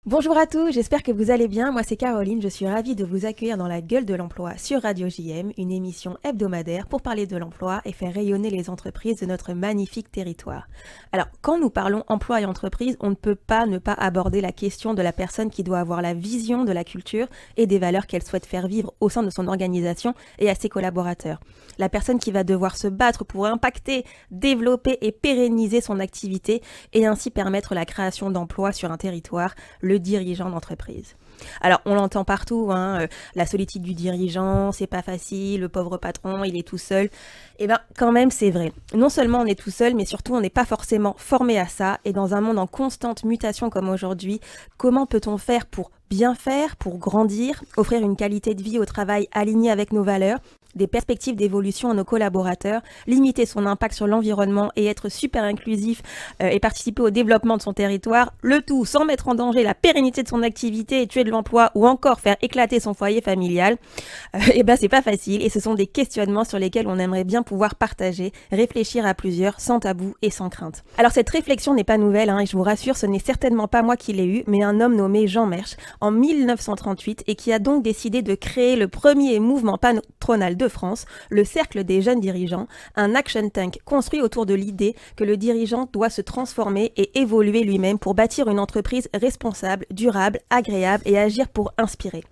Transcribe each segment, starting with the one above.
Bonjour à tous, j'espère que vous allez bien. Moi, c'est Caroline. Je suis ravie de vous accueillir dans la gueule de l'emploi sur Radio JM, une émission hebdomadaire pour parler de l'emploi et faire rayonner les entreprises de notre magnifique territoire. Alors, quand nous parlons emploi et entreprise, on ne peut pas ne pas aborder la question de la personne qui doit avoir la vision de la culture et des valeurs qu'elle souhaite faire vivre au sein de son organisation et à ses collaborateurs. La personne qui va devoir se battre pour impacter, développer et pérenniser son activité et ainsi permettre la création d'emplois sur un territoire, le dirigeant d'entreprise. Alors, on l'entend partout, la solitude du dirigeant, c'est pas facile, le pauvre patron, il est tout seul. Eh bien, quand même, c'est vrai. Non seulement on est tout seul, mais surtout on n'est pas forcément formé à ça. Et dans un monde en constante mutation comme aujourd'hui, comment peut-on faire, pour grandir, offrir une qualité de vie au travail alignée avec nos valeurs, des perspectives d'évolution à nos collaborateurs, limiter son impact sur l'environnement et être super inclusif et participer au développement de son territoire, le tout sans mettre en danger la pérennité de son activité et tuer de l'emploi ou encore faire éclater son foyer familial, c'est pas facile et ce sont des questionnements sur lesquels on aimerait bien pouvoir partager, réfléchir à plusieurs, sans tabou et sans crainte. Alors cette réflexion n'est pas nouvelle et je vous rassure, ce n'est certainement pas moi qui l'ai eue, mais un homme nommé Jean Mersch en 1938 et qui a donc décidé de créer le premier mouvement patronal de France, le Cercle des jeunes dirigeants, un action tank construit autour de l'idée que le dirigeant doit se transformer et évoluer lui-même pour bâtir une entreprise responsable, durable, agréable et agir pour inspirer.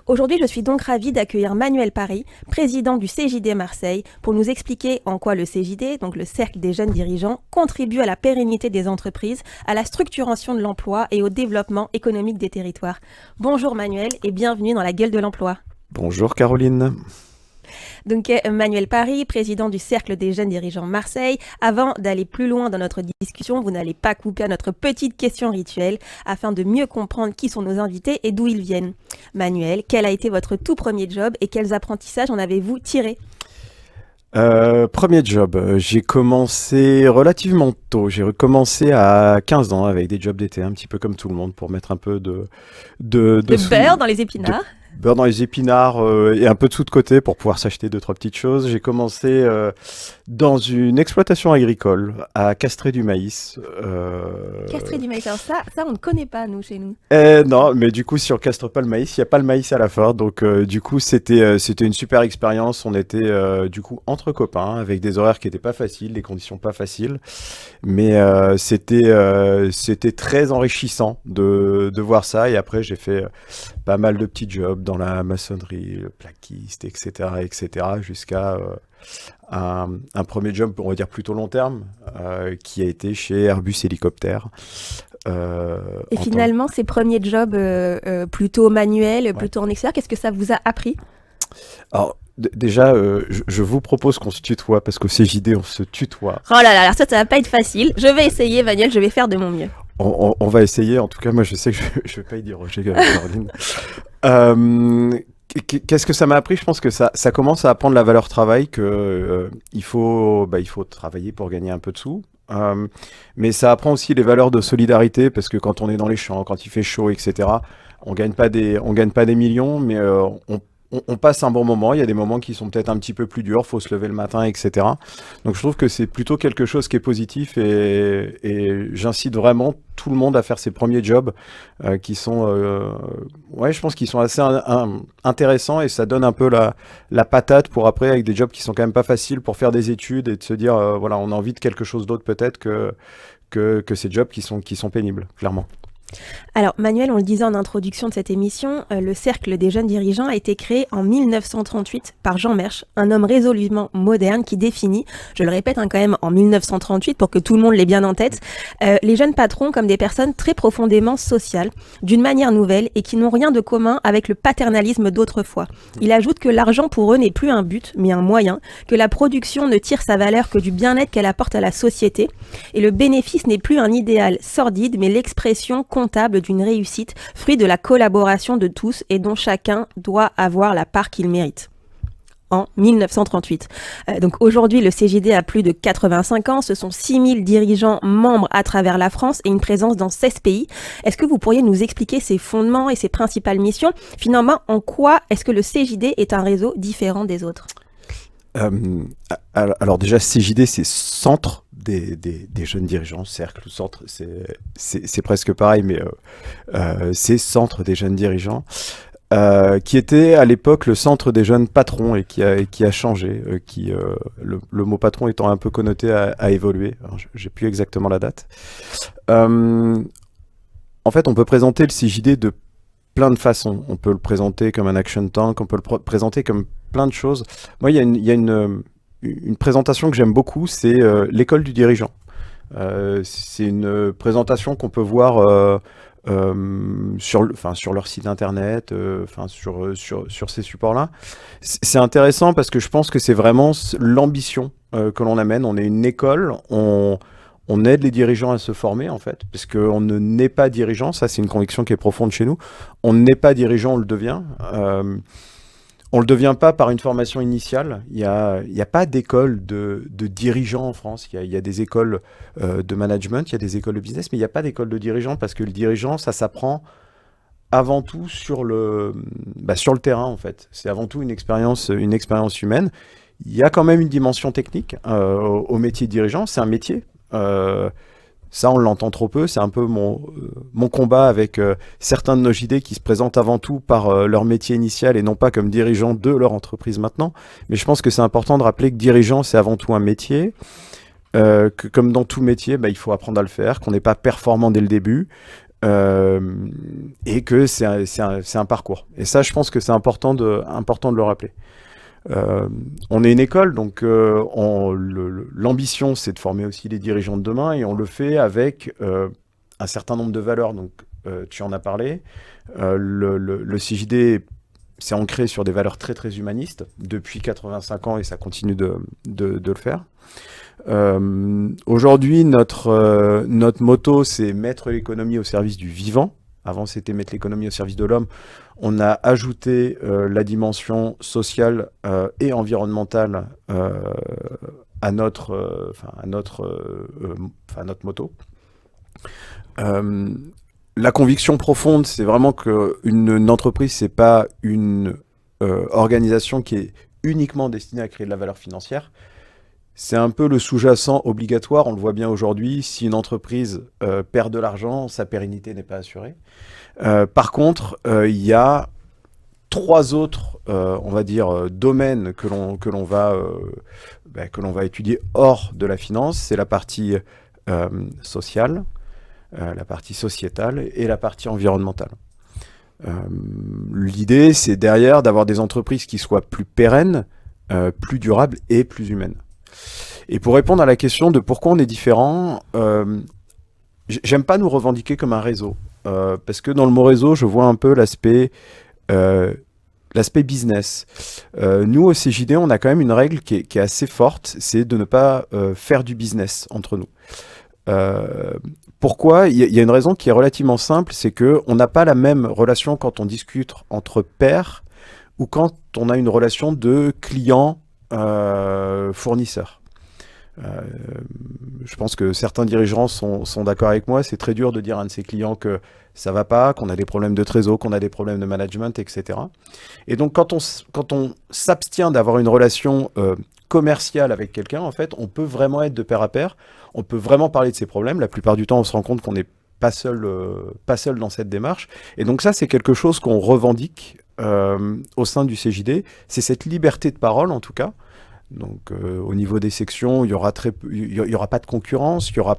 Aujourd'hui, je suis donc ravie d'accueillir Manuel Paris, président du CJD Marseille, pour nous expliquer en quoi le CJD, donc le Cercle des jeunes dirigeants, contribue à la pérennité des entreprises, à la structuration de l'emploi et au développement économique des territoires. Bonjour Manuel et bienvenue dans la gueule de l'emploi. Bonjour Caroline. Donc Manuel Paris, président du Cercle des jeunes dirigeants Marseille. Avant d'aller plus loin dans notre discussion, vous n'allez pas couper à notre petite question rituelle afin de mieux comprendre qui sont nos invités et d'où ils viennent. Manuel, quel a été votre tout premier job et quels apprentissages en avez-vous tiré ? Premier job, j'ai commencé relativement tôt. J'ai recommencé à 15 ans avec des jobs d'été, un petit peu comme tout le monde, pour mettre un peu de beurre dans les épinards. Beurre dans les épinards et un peu de sous de côté pour pouvoir s'acheter 2-3 petites choses. J'ai commencé dans une exploitation agricole à castrer du maïs. Castrer du maïs, alors ça on ne connaît pas nous chez nous. Non, mais du coup si on castre pas le maïs, il n'y a pas le maïs à la fin. Donc du coup c'était une super expérience. On était du coup entre copains avec des horaires qui n'étaient pas faciles, des conditions pas faciles. Mais c'était très enrichissant de voir ça. Et après j'ai fait pas mal de petits jobs dans la maçonnerie, le plaquiste, etc., jusqu'à un premier job, on va dire plutôt long terme, qui a été chez Airbus Hélicoptère. Et finalement, ces premiers jobs plutôt manuels, plutôt en extérieur, qu'est-ce que ça vous a appris ? Alors, déjà, je vous propose qu'on se tutoie, parce qu'au CJD, on se tutoie. Oh là là, ça va pas être facile. Je vais essayer, Manuel, je vais faire de mon mieux. On va essayer, en tout cas, moi je sais que je vais pas y déroger, Caroline. Qu'est-ce que ça m'a appris ? Je pense que ça commence à apprendre la valeur travail, que il faut travailler pour gagner un peu de sous. Mais ça apprend aussi les valeurs de solidarité, parce que quand on est dans les champs, quand il fait chaud, etc., on gagne pas des millions, mais on passe un bon moment. Il y a des moments qui sont peut-être un petit peu plus durs, faut se lever le matin, etc. Donc je trouve que c'est plutôt quelque chose qui est positif et j'incite vraiment tout le monde à faire ses premiers jobs qui sont, je pense qu'ils sont assez intéressants et ça donne un peu la patate pour après, avec des jobs qui sont quand même pas faciles, pour faire des études et de se dire, on a envie de quelque chose d'autre peut-être que ces jobs qui sont pénibles, clairement. Alors Manuel, on le disait en introduction de cette émission, le Cercle des jeunes dirigeants a été créé en 1938 par Jean Mersch, un homme résolument moderne qui définit, je le répète quand même en 1938 pour que tout le monde l'ait bien en tête, les jeunes patrons comme des personnes très profondément sociales, d'une manière nouvelle et qui n'ont rien de commun avec le paternalisme d'autrefois. Il ajoute que l'argent pour eux n'est plus un but mais un moyen, que la production ne tire sa valeur que du bien-être qu'elle apporte à la société et le bénéfice n'est plus un idéal sordide mais l'expression comptable d'une réussite, fruit de la collaboration de tous et dont chacun doit avoir la part qu'il mérite. En 1938. Donc aujourd'hui, le CJD a plus de 85 ans. Ce sont 6000 dirigeants membres à travers la France et une présence dans 16 pays. Est-ce que vous pourriez nous expliquer ses fondements et ses principales missions ? Finalement, en quoi est-ce que le CJD est un réseau différent des autres ? Alors déjà, CJD, c'est Centre des jeunes dirigeants, cercle ou centre, c'est presque pareil, mais c'est centre des jeunes dirigeants, qui était à l'époque le centre des jeunes patrons et qui a changé, le mot patron étant un peu connoté a évolué. Alors, j'ai plus exactement la date. En fait, on peut présenter le CJD de plein de façons. On peut le présenter comme un action tank, on peut le présenter comme plein de choses. Moi, il y a une présentation que j'aime beaucoup, c'est l'école du dirigeant. C'est une présentation qu'on peut voir sur leur site internet, sur ces supports-là. C'est intéressant parce que je pense que c'est vraiment l'ambition que l'on amène. On est une école, on aide les dirigeants à se former, en fait, parce qu'on ne naît pas dirigeant. Ça, c'est une conviction qui est profonde chez nous. On ne naît pas dirigeant, on le devient. On ne le devient pas par une formation initiale. Il y a pas d'école de dirigeants en France. Il y a des écoles de management, il y a des écoles de business, mais il n'y a pas d'école de dirigeants parce que le dirigeant, ça s'apprend avant tout sur le terrain, en fait. C'est avant tout une expérience humaine. Il y a quand même une dimension technique au métier de dirigeant. C'est un métier. Ça, on l'entend trop peu. C'est un peu mon combat avec certains de nos JD qui se présentent avant tout par leur métier initial et non pas comme dirigeants de leur entreprise maintenant. Mais je pense que c'est important de rappeler que dirigeant, c'est avant tout un métier. Que comme dans tout métier, il faut apprendre à le faire, qu'on n'est pas performant dès le début. Et que c'est un parcours. Et ça, je pense que c'est important de le rappeler. On est une école, donc l'ambition, c'est de former aussi les dirigeants de demain, et on le fait avec un certain nombre de valeurs. Donc, tu en as parlé. Le CJD s'est ancré sur des valeurs très très humanistes depuis 85 ans, et ça continue de le faire. Aujourd'hui, notre motto, c'est mettre l'économie au service du vivant. Avant, c'était mettre l'économie au service de l'homme. On a ajouté la dimension sociale et environnementale à notre motto. La conviction profonde, c'est vraiment qu'une entreprise, c'est pas une organisation qui est uniquement destinée à créer de la valeur financière. C'est un peu le sous-jacent obligatoire, on le voit bien aujourd'hui. Si une entreprise perd de l'argent, sa pérennité n'est pas assurée. Par contre, il y a 3 autres, on va dire, domaines que l'on va étudier hors de la finance. C'est la partie sociale, la partie sociétale et la partie environnementale. L'idée, c'est derrière d'avoir des entreprises qui soient plus pérennes, plus durables et plus humaines. Et pour répondre à la question de pourquoi on est différent, j'aime pas nous revendiquer comme un réseau. Parce que dans le mot réseau, je vois un peu l'aspect business. Nous, au CJD, on a quand même une règle qui est assez forte, c'est de ne pas faire du business entre nous. Pourquoi ? Il y a une raison qui est relativement simple, c'est qu'on n'a pas la même relation quand on discute entre pairs ou quand on a une relation de client-fournisseur. Je pense que certains dirigeants sont d'accord avec moi. C'est très dur de dire à un de ses clients que ça va pas, qu'on a des problèmes de trésor, qu'on a des problèmes de management, etc. Et donc, quand on s'abstient d'avoir une relation commerciale avec quelqu'un, en fait, on peut vraiment être de pair à pair. On peut vraiment parler de ses problèmes. La plupart du temps, on se rend compte qu'on n'est pas seul dans cette démarche. Et donc ça, c'est quelque chose qu'on revendique au sein du CJD. C'est cette liberté de parole, en tout cas. Donc, au niveau des sections, il y aura pas de concurrence, il y aura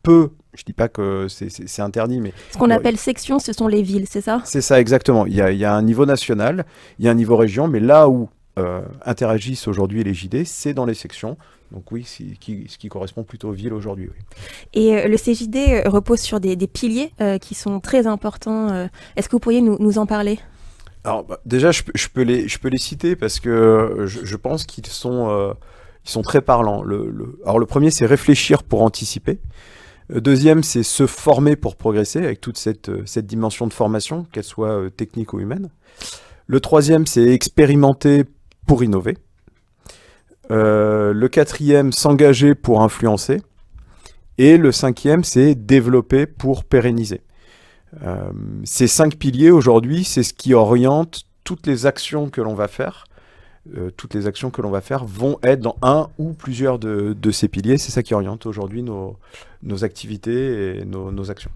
peu. Je dis pas que c'est interdit, mais ce qu'on appelle section, ce sont les villes, c'est ça ? C'est ça, exactement. Il y a un niveau national, il y a un niveau région, mais là où interagissent aujourd'hui les JD, c'est dans les sections. Donc oui, ce qui correspond plutôt aux villes aujourd'hui. Oui. Et le CJD repose sur des piliers qui sont très importants. Est-ce que vous pourriez nous en parler ? Alors déjà, je peux les citer parce que je pense qu'ils sont très parlants. Alors le premier, c'est réfléchir pour anticiper. Le deuxième, c'est se former pour progresser avec toute cette dimension de formation, qu'elle soit technique ou humaine. Le troisième, c'est expérimenter pour innover. Le quatrième, s'engager pour influencer. Et le cinquième, c'est développer pour pérenniser. Ces 5 piliers aujourd'hui, c'est ce qui oriente toutes les actions que l'on va faire. toutes les actions que l'on va faire vont être dans un ou plusieurs de ces piliers. C'est ça qui oriente aujourd'hui nos activités et nos actions.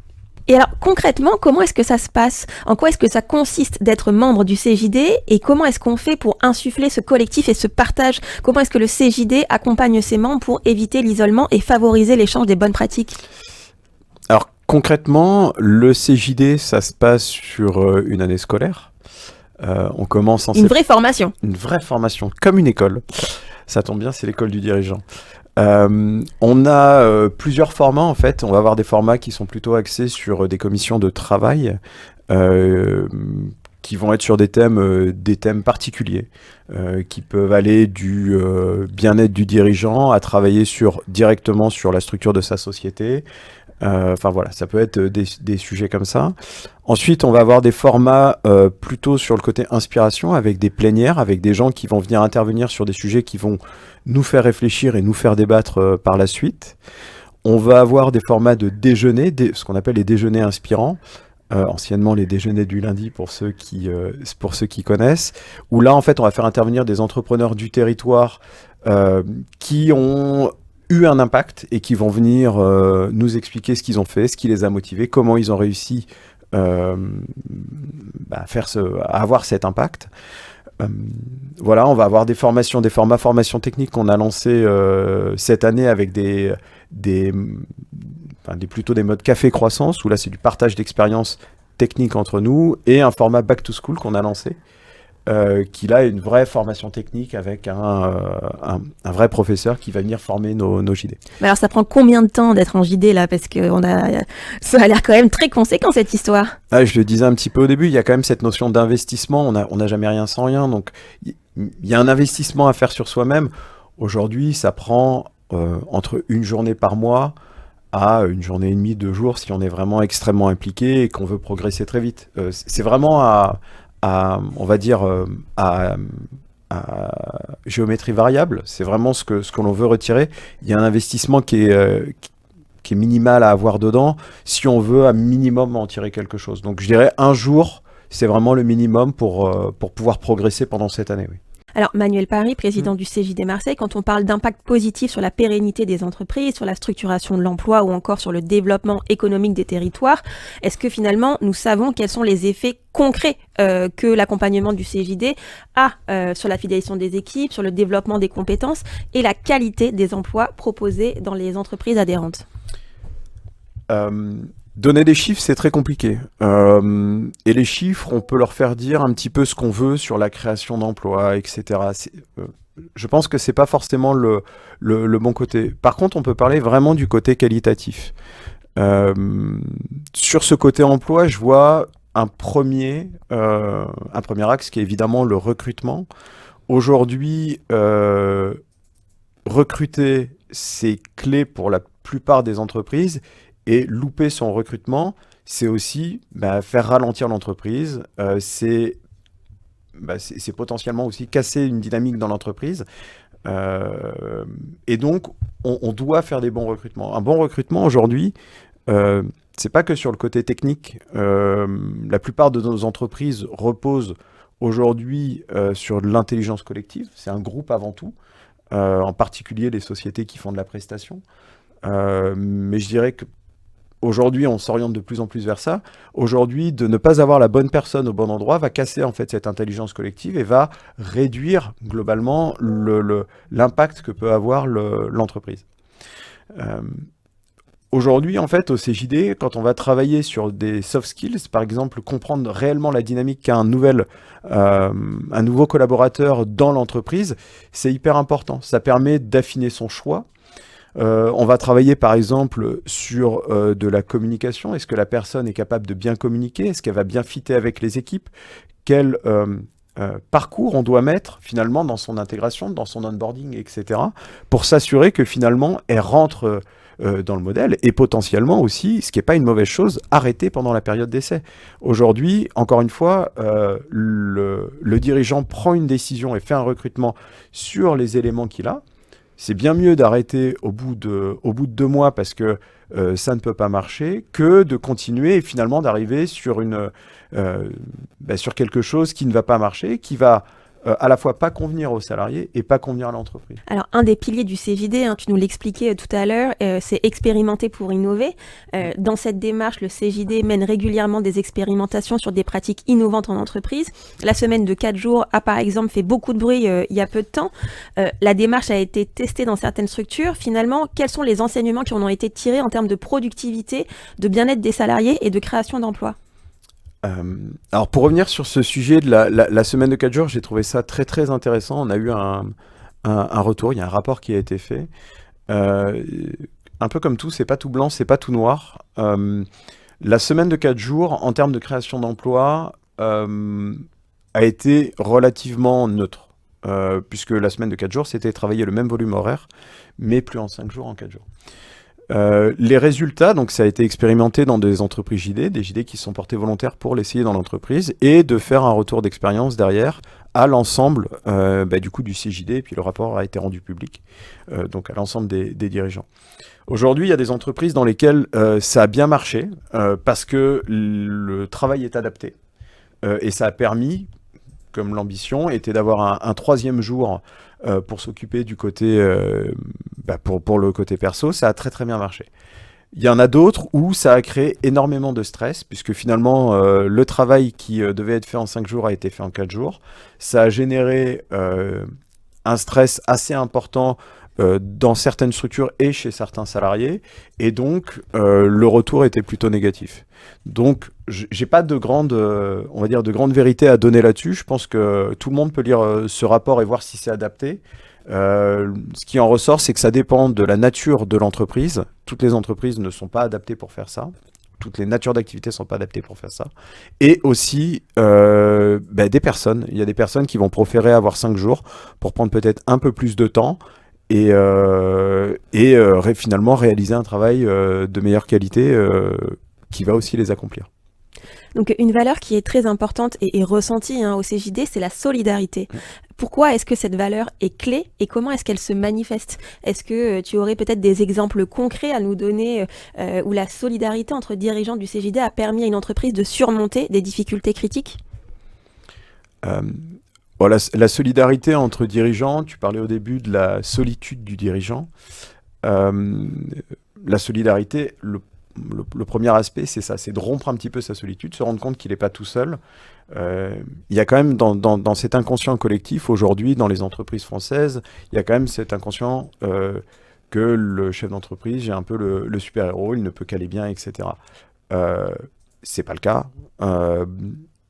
Et alors, concrètement, comment est-ce que ça se passe? En quoi est-ce que ça consiste d'être membre du CJD? Et comment est-ce qu'on fait pour insuffler ce collectif et ce partage? Comment est-ce que le CJD accompagne ses membres pour éviter l'isolement et favoriser l'échange des bonnes pratiques? Alors, concrètement, le CJD, ça se passe sur une année scolaire. On commence en Une vraie formation. Une vraie formation, comme une école. Ça tombe bien, c'est l'école du dirigeant. On a plusieurs formats en fait. On va avoir des formats qui sont plutôt axés sur des commissions de travail qui vont être sur des thèmes particuliers qui peuvent aller du bien-être du dirigeant à travailler directement sur la structure de sa société. Enfin voilà, ça peut être des sujets comme ça. Ensuite, on va avoir des formats plutôt sur le côté inspiration, avec des plénières, avec des gens qui vont venir intervenir sur des sujets qui vont nous faire réfléchir et nous faire débattre par la suite. On va avoir des formats de déjeuner, ce qu'on appelle les déjeuners inspirants, anciennement les déjeuners du lundi pour ceux qui connaissent, où là, en fait, on va faire intervenir des entrepreneurs du territoire qui ont eu un impact et qui vont venir nous expliquer ce qu'ils ont fait, ce qui les a motivés, comment ils ont réussi à avoir cet impact. Voilà, on va avoir des formats formation technique qu'on a lancés cette année avec plutôt des modes café croissance, où là c'est du partage d'expériences techniques entre nous, et un format back to school qu'on a lancé, qui là est une vraie formation technique avec un vrai professeur qui va venir former nos JD. Mais alors ça prend combien de temps d'être en JD là? Parce que ça a l'air quand même très conséquent cette histoire. Je le disais un petit peu au début, il y a quand même cette notion d'investissement, on n'a jamais rien sans rien, donc il y a un investissement à faire sur soi-même. Aujourd'hui, ça prend entre une journée par mois à une journée et demie, 2 jours, si on est vraiment extrêmement impliqué et qu'on veut progresser très vite. C'est vraiment on va dire, à géométrie variable. C'est vraiment ce que l'on veut retirer. Il y a un investissement qui est minimal à avoir dedans si on veut à minimum en tirer quelque chose. Donc je dirais un jour, c'est vraiment le minimum pour pouvoir progresser pendant cette année. Oui. Alors, Manuel Paris, président du CJD Marseille, quand on parle d'impact positif sur la pérennité des entreprises, sur la structuration de l'emploi ou encore sur le développement économique des territoires, est-ce que finalement nous savons quels sont les effets concrets que l'accompagnement du CJD a sur la fidélisation des équipes, sur le développement des compétences et la qualité des emplois proposés dans les entreprises adhérentes? Donner des chiffres, c'est très compliqué. Et les chiffres, on peut leur faire dire un petit peu ce qu'on veut sur la création d'emplois, etc. Je pense que c'est pas forcément le bon côté. Par contre, on peut parler vraiment du côté qualitatif. Sur ce côté emploi, je vois un premier axe qui est évidemment le recrutement. Aujourd'hui, recruter, c'est clé pour la plupart des entreprises. Et louper son recrutement, c'est aussi faire ralentir l'entreprise, c'est potentiellement aussi casser une dynamique dans l'entreprise. Et donc, on doit faire des bons recrutements. Un bon recrutement aujourd'hui, c'est pas que sur le côté technique. La plupart de nos entreprises reposent aujourd'hui sur de l'intelligence collective. C'est un groupe avant tout, en particulier les sociétés qui font de la prestation. Mais je dirais que aujourd'hui, on s'oriente de plus en plus vers ça. Aujourd'hui, de ne pas avoir la bonne personne au bon endroit va casser en fait cette intelligence collective et va réduire globalement l'impact que peut avoir l'entreprise. Aujourd'hui, en fait, au CJD, quand on va travailler sur des soft skills, par exemple, comprendre réellement la dynamique qu'a un nouveau collaborateur dans l'entreprise, c'est hyper important. Ça permet d'affiner son choix. On va travailler par exemple sur de la communication. Est-ce que la personne est capable de bien communiquer? Est-ce qu'elle va bien fitter avec les équipes? Quel parcours on doit mettre finalement dans son intégration, dans son onboarding, etc. pour s'assurer que finalement elle rentre dans le modèle et potentiellement aussi, ce qui n'est pas une mauvaise chose, arrêter pendant la période d'essai. Aujourd'hui, encore une fois, le dirigeant prend une décision et fait un recrutement sur les éléments qu'il a. C'est bien mieux d'arrêter au bout de 2 mois parce que ça ne peut pas marcher que de continuer et finalement d'arriver sur quelque chose qui ne va pas marcher, qui va à la fois pas convenir aux salariés et pas convenir à l'entreprise. Alors, un des piliers du CJD, tu nous l'expliquais tout à l'heure, c'est expérimenter pour innover. Dans cette démarche, le CJD mène régulièrement des expérimentations sur des pratiques innovantes en entreprise. La semaine de 4 jours a par exemple fait beaucoup de bruit il y a peu de temps. La démarche a été testée dans certaines structures. Finalement, quels sont les enseignements qui en ont été tirés en termes de productivité, de bien-être des salariés et de création d'emplois ? Alors pour revenir sur ce sujet de la semaine de 4 jours, j'ai trouvé ça très très intéressant. On a eu un retour, il y a un rapport qui a été fait. Un peu comme tout, c'est pas tout blanc, c'est pas tout noir. La semaine de 4 jours, en termes de création d'emplois, a été relativement neutre. Puisque la semaine de 4 jours, c'était travailler le même volume horaire, mais plus en 5 jours, en 4 jours. Les résultats, donc ça a été expérimenté dans des entreprises JD, des JD qui se sont portés volontaires pour l'essayer dans l'entreprise, et de faire un retour d'expérience derrière à l'ensemble du coup du CJD, et puis le rapport a été rendu public, donc à l'ensemble des dirigeants. Aujourd'hui, il y a des entreprises dans lesquelles ça a bien marché, parce que le travail est adapté, et ça a permis, comme l'ambition était d'avoir un troisième jour pour s'occuper du côté, pour le côté perso, ça a très très bien marché. Il y en a d'autres où ça a créé énormément de stress, puisque finalement, le travail qui devait être fait en 5 jours a été fait en 4 jours. Ça a généré un stress assez important dans certaines structures et chez certains salariés, et donc le retour était plutôt négatif. Donc j'ai pas de grande, on va dire de grande vérité à donner là-dessus. Je pense que tout le monde peut lire ce rapport et voir si c'est adapté. Ce qui en ressort, c'est que ça dépend de la nature de l'entreprise. Toutes les entreprises ne sont pas adaptées pour faire ça. Toutes les natures d'activités ne sont pas adaptées pour faire ça. Et aussi des personnes. Il y a des personnes qui vont préférer avoir 5 jours pour prendre peut-être un peu plus de temps et finalement réaliser un travail de meilleure qualité qui va aussi les accomplir. Donc une valeur qui est très importante et ressentie au CJD, c'est la solidarité. Pourquoi est-ce que cette valeur est clé et comment est-ce qu'elle se manifeste ? Est-ce que tu aurais peut-être des exemples concrets à nous donner où la solidarité entre dirigeants du CJD a permis à une entreprise de surmonter des difficultés critiques ? La solidarité entre dirigeants, tu parlais au début de la solitude du dirigeant. La solidarité, le premier aspect, c'est ça, c'est de rompre un petit peu sa solitude, se rendre compte qu'il n'est pas tout seul. Il y a quand même dans cet inconscient collectif, aujourd'hui, dans les entreprises françaises, il y a quand même cet inconscient que le chef d'entreprise, j'ai un peu le super-héros, il ne peut qu'aller bien, etc. C'est pas le cas.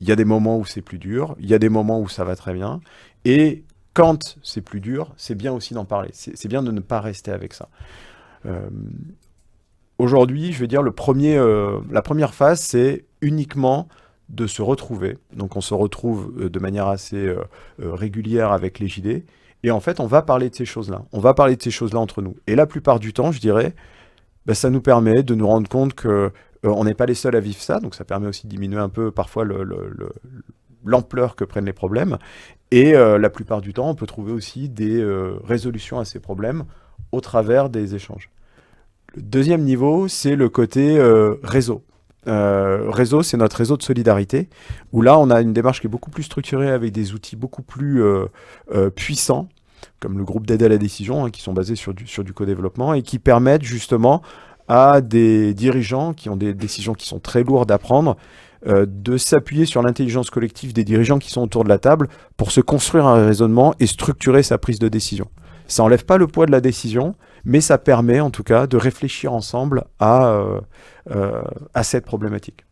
Il y a des moments où c'est plus dur, il y a des moments où ça va très bien, et quand c'est plus dur, c'est bien aussi d'en parler. C'est bien de ne pas rester avec ça. Aujourd'hui, je vais dire, la première phase, c'est uniquement de se retrouver. Donc on se retrouve de manière assez régulière avec les JD, et en fait, on va parler de ces choses-là. On va parler de ces choses-là entre nous. Et la plupart du temps, je dirais, ça nous permet de nous rendre compte que on n'est pas les seuls à vivre ça, donc ça permet aussi de diminuer un peu parfois l'ampleur que prennent les problèmes. Et la plupart du temps, on peut trouver aussi des résolutions à ces problèmes au travers des échanges. Le deuxième niveau, c'est le côté réseau. Réseau, c'est notre réseau de solidarité, où là, on a une démarche qui est beaucoup plus structurée avec des outils beaucoup plus puissants, comme le groupe d'aide à la décision, qui sont basés sur du co-développement et qui permettent justement à des dirigeants qui ont des décisions qui sont très lourdes à prendre, de s'appuyer sur l'intelligence collective des dirigeants qui sont autour de la table pour se construire un raisonnement et structurer sa prise de décision. Ça n'enlève pas le poids de la décision, mais ça permet en tout cas de réfléchir ensemble à cette problématique.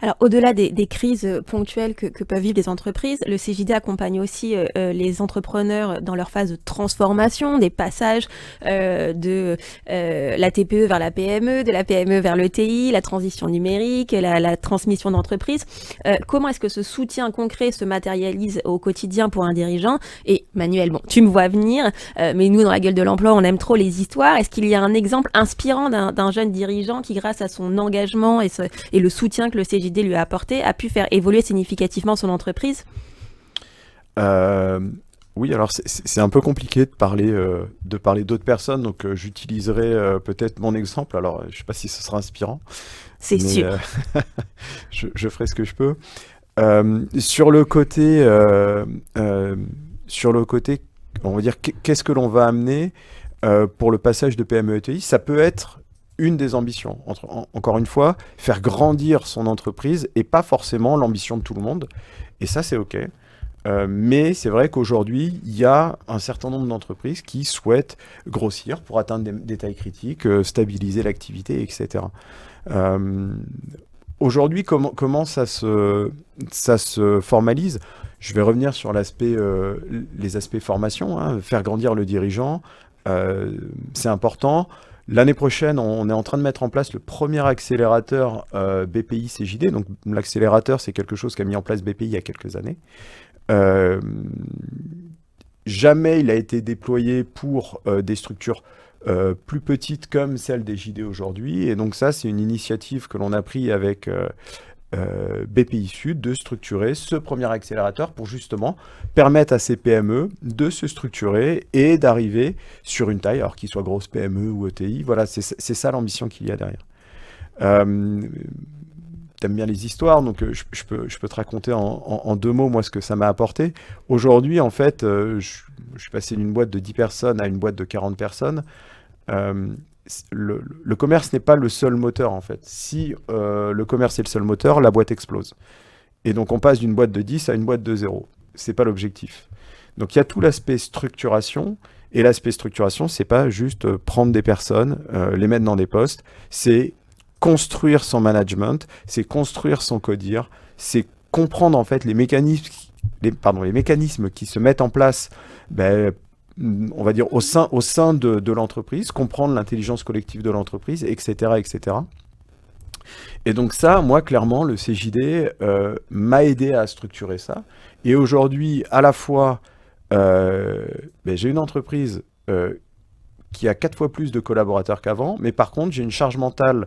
Alors, au-delà des crises ponctuelles que peuvent vivre les entreprises, le CJD accompagne aussi les entrepreneurs dans leur phase de transformation, des passages de la TPE vers la PME, de la PME vers l'ETI, la transition numérique, la transmission d'entreprise. Comment est-ce que ce soutien concret se matérialise au quotidien pour un dirigeant ? Et Manuel, bon, tu me vois venir, mais nous, dans la gueule de l'emploi, on aime trop les histoires. Est-ce qu'il y a un exemple inspirant d'un jeune dirigeant qui, grâce à son engagement et le soutien que le CJD lui a apporté, a pu faire évoluer significativement son entreprise ? Oui, alors c'est un peu compliqué de parler d'autres personnes, donc j'utiliserai peut-être mon exemple. Alors, je ne sais pas si ce sera inspirant. C'est sûr. Je ferai ce que je peux. Sur le côté, sur le côté, on va dire, qu'est-ce que l'on va amener pour le passage de PME à ETI? Ça peut être une des ambitions. Encore une fois, faire grandir son entreprise et pas forcément l'ambition de tout le monde. Et ça, c'est OK. Mais c'est vrai qu'aujourd'hui, il y a un certain nombre d'entreprises qui souhaitent grossir pour atteindre des tailles critiques, stabiliser l'activité, etc. Euh, Aujourd'hui, comment ça se formalise? Je vais revenir sur les aspects formation, hein. Faire grandir le dirigeant, c'est important. L'année prochaine, on est en train de mettre en place le premier accélérateur BPI CJD. Donc l'accélérateur, c'est quelque chose qu'a mis en place BPI il y a quelques années. Euh, Jamais il a été déployé pour des structures plus petites comme celle des JD aujourd'hui. Et donc ça, c'est une initiative que l'on a pris avec BPI Sud de structurer ce premier accélérateur pour justement permettre à ces PME de se structurer et d'arriver sur une taille, alors qu'ils soient grosses PME ou ETI. Voilà, c'est ça l'ambition qu'il y a derrière. Euh, T'aimes bien les histoires, donc je peux te raconter en deux mots, moi, ce que ça m'a apporté. Aujourd'hui, en fait, je suis passé d'une boîte de 10 personnes à une boîte de 40 personnes. Euh, le commerce n'est pas le seul moteur, en fait. Si le commerce est le seul moteur, la boîte explose. Et donc, on passe d'une boîte de 10 à une boîte de 0. C'est pas l'objectif. Donc, il y a tout l'aspect structuration. Et l'aspect structuration, c'est pas juste prendre des personnes, les mettre dans des postes. C'est construire son management, c'est construire son codir, c'est comprendre en fait les mécanismes qui se mettent en place, ben, on va dire au sein de l'entreprise, comprendre l'intelligence collective de l'entreprise, etc., etc. Et donc ça, moi, clairement, le CJD m'a aidé à structurer ça. Et aujourd'hui, à la fois, ben, j'ai une entreprise qui a 4 fois plus de collaborateurs qu'avant, mais par contre, j'ai une charge mentale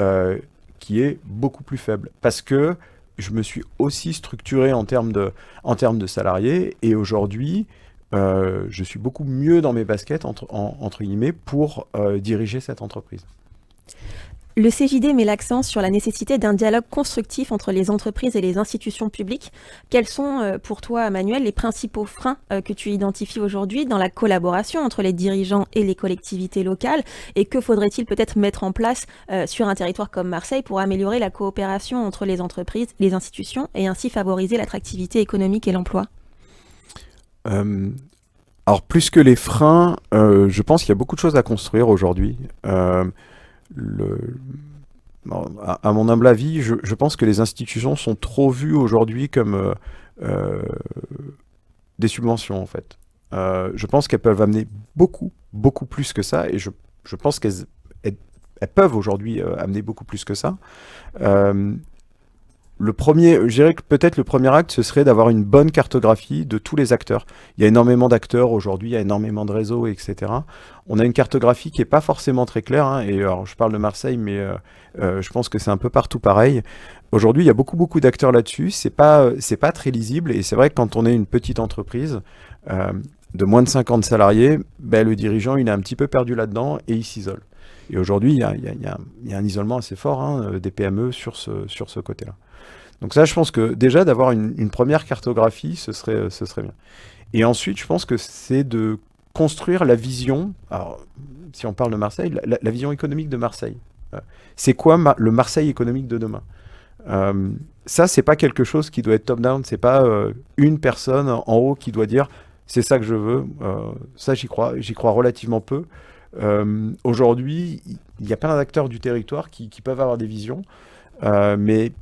euh, qui est beaucoup plus faible. Parce que je me suis aussi structuré en termes de salariés, et aujourd'hui, je suis beaucoup mieux dans mes baskets, entre guillemets, pour diriger cette entreprise. Le CJD met l'accent sur la nécessité d'un dialogue constructif entre les entreprises et les institutions publiques. Quels sont pour toi, Manuel, les principaux freins que tu identifies aujourd'hui dans la collaboration entre les dirigeants et les collectivités locales? Et que faudrait-il peut-être mettre en place sur un territoire comme Marseille pour améliorer la coopération entre les entreprises, les institutions et ainsi favoriser l'attractivité économique et l'emploi? Euh, alors, plus que les freins, je pense qu'il y a beaucoup de choses à construire aujourd'hui. Le, à mon humble avis, je pense que les institutions sont trop vues aujourd'hui comme euh, des subventions, en fait. Je pense qu'elles peuvent amener beaucoup, beaucoup plus que ça, et je pense elles- elles peuvent aujourd'hui amener beaucoup plus que ça. Euh, je dirais que peut-être le premier acte, ce serait d'avoir une bonne cartographie de tous les acteurs. Il y a énormément d'acteurs aujourd'hui, il y a énormément de réseaux, etc. On a une cartographie qui n'est pas forcément très claire, hein, et alors je parle de Marseille, mais je pense que c'est un peu partout pareil. Aujourd'hui, il y a beaucoup, beaucoup d'acteurs là-dessus. C'est pas très lisible, et c'est vrai que quand on est une petite entreprise euh, de moins de 50 salariés, ben, le dirigeant, il est un petit peu perdu là-dedans et il s'isole. Et aujourd'hui, il y a un isolement assez fort, hein, des PME sur ce côté-là. Donc ça, je pense que déjà d'avoir une première cartographie, ce serait bien. Et ensuite, je pense que c'est de construire la vision, alors si on parle de Marseille, la vision économique de Marseille. Euh, C'est quoi le Marseille économique de demain? Euh, Ça, c'est pas quelque chose qui doit être top-down, c'est pas une personne en haut qui doit dire c'est ça que je veux. Ça, j'y crois relativement peu. Aujourd'hui, il y a plein d'acteurs du territoire qui peuvent avoir des visions, mais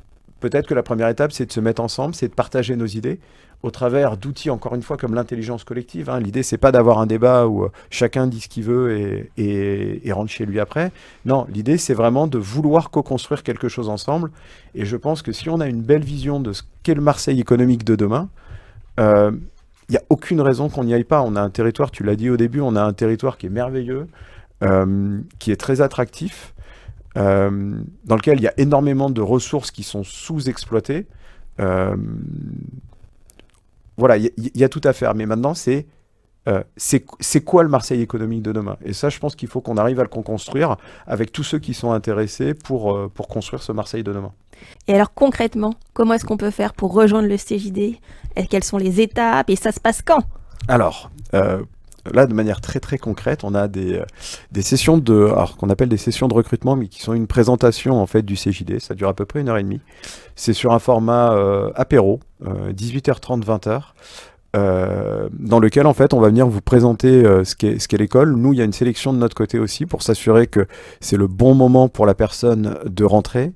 peut-être que la première étape, c'est de se mettre ensemble, c'est de partager nos idées au travers d'outils, encore une fois, comme l'intelligence collective, hein. L'idée, c'est pas d'avoir un débat où chacun dit ce qu'il veut et rentre chez lui après. Non, l'idée, c'est vraiment de vouloir co-construire quelque chose ensemble. Et je pense que si on a une belle vision de ce qu'est le Marseille économique de demain, euh, il n'y a aucune raison qu'on n'y aille pas. On a un territoire, tu l'as dit au début, on a un territoire qui est merveilleux, qui est très attractif, dans lequel il y a énormément de ressources qui sont sous-exploitées. Euh, voilà, il y a tout à faire. Mais maintenant, c'est c'est quoi le Marseille économique de demain? Et ça, je pense qu'il faut qu'on arrive à le construire avec tous ceux qui sont intéressés pour construire ce Marseille de demain. Et alors concrètement, comment est-ce qu'on peut faire pour rejoindre le CJD? Quelles sont les étapes et ça se passe quand? Alors, là, de manière très très concrète, on a des sessions qu'on appelle des sessions de recrutement, mais qui sont une présentation en fait du CJD. Ça dure à peu près 1h30. C'est sur un format apéro, 18h30, 20h. Dans lequel en fait on va venir vous présenter ce qu'est l'école. Nous, il y a une sélection de notre côté aussi pour s'assurer que c'est le bon moment pour la personne de rentrer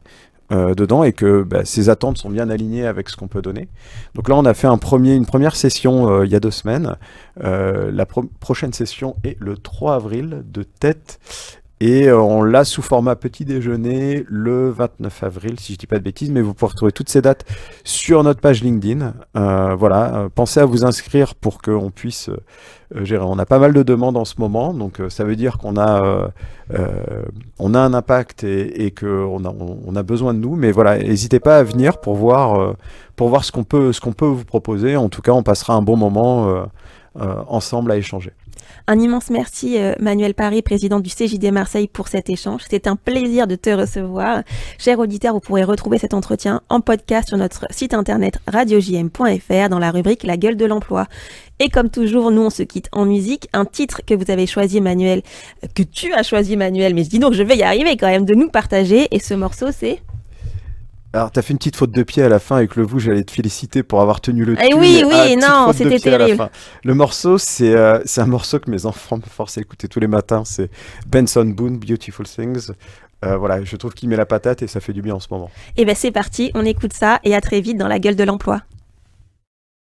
dedans et que ses attentes sont bien alignées avec ce qu'on peut donner. Donc là, on a fait une première session il y a 2 semaines. La prochaine session est le 3 avril de tête. Et on l'a sous format petit déjeuner le 29 avril, si je dis pas de bêtises, mais vous pouvez retrouver toutes ces dates sur notre page LinkedIn. Pensez à vous inscrire pour qu'on puisse gérer. On a pas mal de demandes en ce moment, donc ça veut dire qu'on a un impact et qu'on a besoin de nous. Mais voilà, n'hésitez pas à venir pour voir ce qu'on peut vous proposer. En tout cas, on passera un bon moment ensemble à échanger. Un immense merci Manuel Paré, président du CJD Marseille, pour cet échange. C'est un plaisir de te recevoir. Cher auditeur, vous pourrez retrouver cet entretien en podcast sur notre site internet radiojm.fr dans la rubrique La gueule de l'emploi. Et comme toujours, nous on se quitte en musique. Un titre que vous avez choisi Manuel, que tu as choisi Manuel, mais je dis donc je vais y arriver quand même de nous partager. Et ce morceau c'est... Alors, t'as fait une petite faute de pied à la fin avec le vous, j'allais te féliciter pour avoir tenu le tune. Oui, non, c'était terrible. Le morceau, c'est un morceau que mes enfants me forcent à écouter tous les matins. C'est Benson Boone, Beautiful Things. Voilà, je trouve qu'il met la patate et ça fait du bien en ce moment. Et c'est parti, on écoute ça et à très vite dans la gueule de l'emploi.